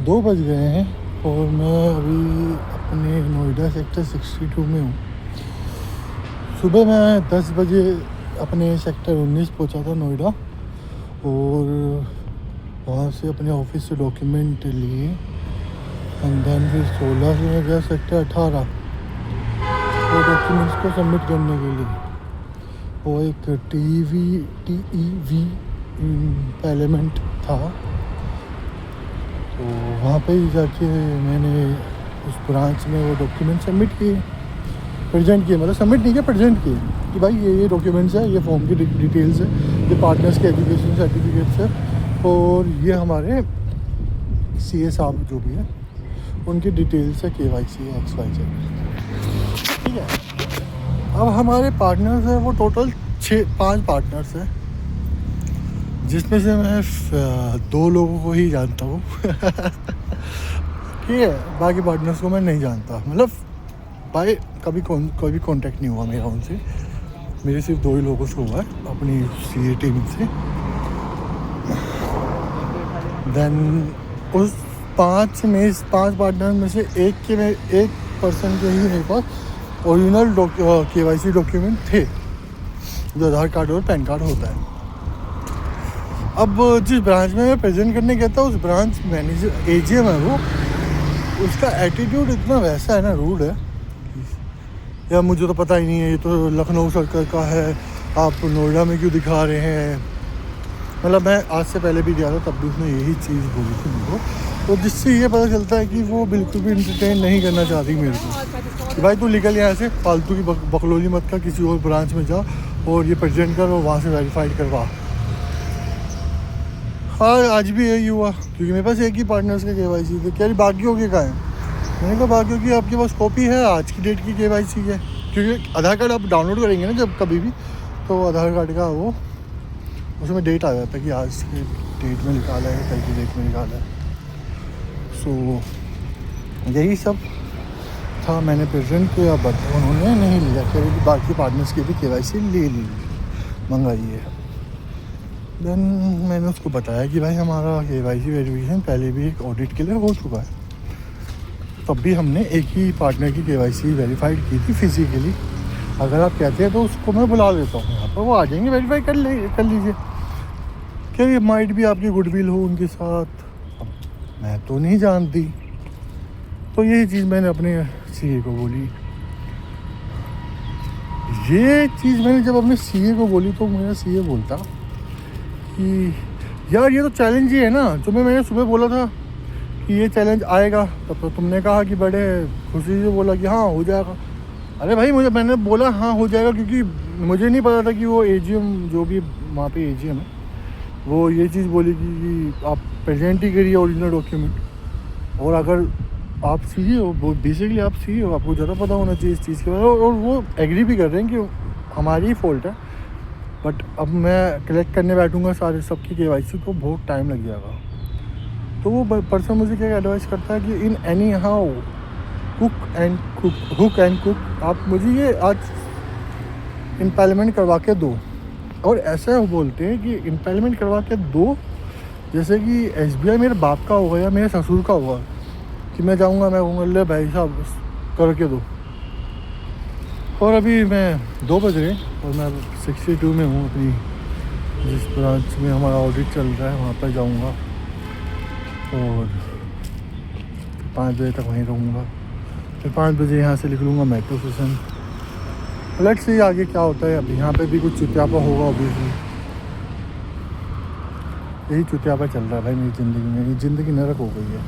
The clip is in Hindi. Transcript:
2 बज गए हैं और मैं अभी अपने नोएडा सेक्टर 62 में हूँ। सुबह मैं 10 बजे अपने सेक्टर 19 पहुँचा था नोएडा और वहाँ से अपने ऑफिस से डॉक्यूमेंट लिए एंड देन फिर 16 से मैं गया सेक्टर 18 और डॉक्यूमेंट्स को सबमिट करने के लिए। वो एक TEV पार्लियामेंट था, तो वहाँ पे ही जाके मैंने उस ब्रांच में वो डॉक्यूमेंट सबमिट किए, प्रेजेंट किए, मतलब सबमिट नहीं किया, प्रेजेंट किए कि भाई ये डॉक्यूमेंट्स है, ये फॉर्म की डिटेल्स है, ये पार्टनर्स के एजुकेशन सर्टिफिकेट्स है और ये हमारे CA साहब जो भी है उनकी डिटेल्स है, KYC XYZ। ठीक है, अब हमारे पार्टनर्स हैं वो टोटल 5 पार्टनर्स हैं, जिसमें से मैं 2 लोगों को ही जानता हूँ। ठीक है, बाकी पार्टनर्स को मैं नहीं जानता, मतलब भाई कभी कोई भी कांटेक्ट नहीं हुआ मेरा उनसे। मेरे सिर्फ 2 ही लोगों से हुआ है अपनी CA टीम से। देन उस 5 पार्टनर में से एक पर्सन के ही मेरे पास ओरिजिनल KYC डॉक्यूमेंट थे, जो आधार कार्ड और पैन कार्ड होता है। अब जिस ब्रांच में मैं प्रेजेंट करने गया था, उस ब्रांच मैनेजर AGM है वो, उसका एटीट्यूड इतना वैसा है ना, रूड है यार, मुझे तो पता ही नहीं है, ये तो लखनऊ सर्कल का है, आप नोएडा में क्यों दिखा रहे हैं। मतलब मैं आज से पहले भी गया था, तब भी उसने यही चीज़ बोली थी मेरे को, तो जिससे ये पता चलता है कि वो बिल्कुल भी इंटरटेन नहीं करना चाहती मेरे को कि भाई तू निकल यहाँ से, फालतू की बकलोली मत कर, किसी और ब्रांच में जा और ये प्रेजेंट कर और वहाँ से वेरीफाइड करवा। हाँ, आज भी यही हुआ, क्योंकि मेरे पास एक ही पार्टनर्स का KYC थे। कह रही बाकियों के कहाँ है? मैंने कहा बाकियों की आपके पास कॉपी है, आज की डेट की KYC है, क्योंकि आधार कार्ड आप डाउनलोड करेंगे ना जब कभी भी, तो आधार कार्ड का वो उसमें डेट आ जाता है कि आज की डेट में निकाला है, कल की डेट में निकाला है। सो यही सब था, मैंने प्रेजेंट किया, बट उन्होंने नहीं लिया। कह रही कि बाकी पार्टनर्स की भी KYC ले ली, मंगाई है। देन मैंने उसको बताया कि भाई हमारा KYC वेरिफिकेशन पहले भी एक ऑडिट के लिए हो चुका है, तब भी हमने एक ही पार्टनर की KYC वेरीफाइड की थी फिजिकली। अगर आप कहते हैं तो उसको मैं बुला लेता हूँ यहाँ पर, वो आ जाएंगे, वेरीफाई कर लीजिए। क्या ये माइट भी आपकी गुडविल हो उनके साथ, अब मैं तो नहीं जानती। तो यही चीज़ मैंने अपने CA को बोली। ये चीज़ मैंने जब अपने CA को बोली तो मेरा CA बोलता कि यार ये तो चैलेंज ही है ना, तुम्हें मैंने सुबह बोला था कि ये चैलेंज आएगा, तब तो तुमने कहा कि बड़े खुशी से बोला कि हाँ हो जाएगा। अरे भाई मैंने बोला हाँ हो जाएगा, क्योंकि मुझे नहीं पता था कि वो AGM जो भी वहाँ पे AGM है वो ये चीज़ बोली कि आप प्रेजेंट ही करिए ओरिजिनल डॉक्यूमेंट। और अगर आप CA हो, वो बेसिकली आप CA हो, आपको ज़्यादा पता होना चाहिए इस चीज़ के बारे में, और वो एग्री भी कर रहे हैं कि हमारी ही फॉल्ट है। बट अब मैं कलेक्ट करने बैठूँगा सारे सबकी KYC, तो बहुत टाइम लग जाएगा। तो वो पर्सन मुझे क्या एडवाइस करता है कि in any how hook and cook, आप मुझे ये आज इम्पेलमेंट करवा के दो। और ऐसा वो बोलते हैं कि इम्पेलमेंट करवा के दो जैसे कि SBI मेरे बाप का होगा या मेरे ससुर का होगा, कि मैं जाऊँगा, मैं कहूँगा ले भाई साहब करके दो। और अभी मैं 2 बज रहे और मैं 62 में हूँ, अपनी जिस ब्रांच में हमारा ऑडिट चल रहा है वहाँ पर जाऊँगा और 5 बजे तक वहीं रहूँगा। फिर 5 बजे यहाँ से निकलूँगा मेट्रो स्टेशन। लेट्स सी आगे क्या होता है। अब यहाँ पे भी कुछ चुतियापा होगा ऑब्वियसली, यही चुतियापा चल रहा है भाई मेरी ज़िंदगी में, ज़िंदगी नरक हो गई है।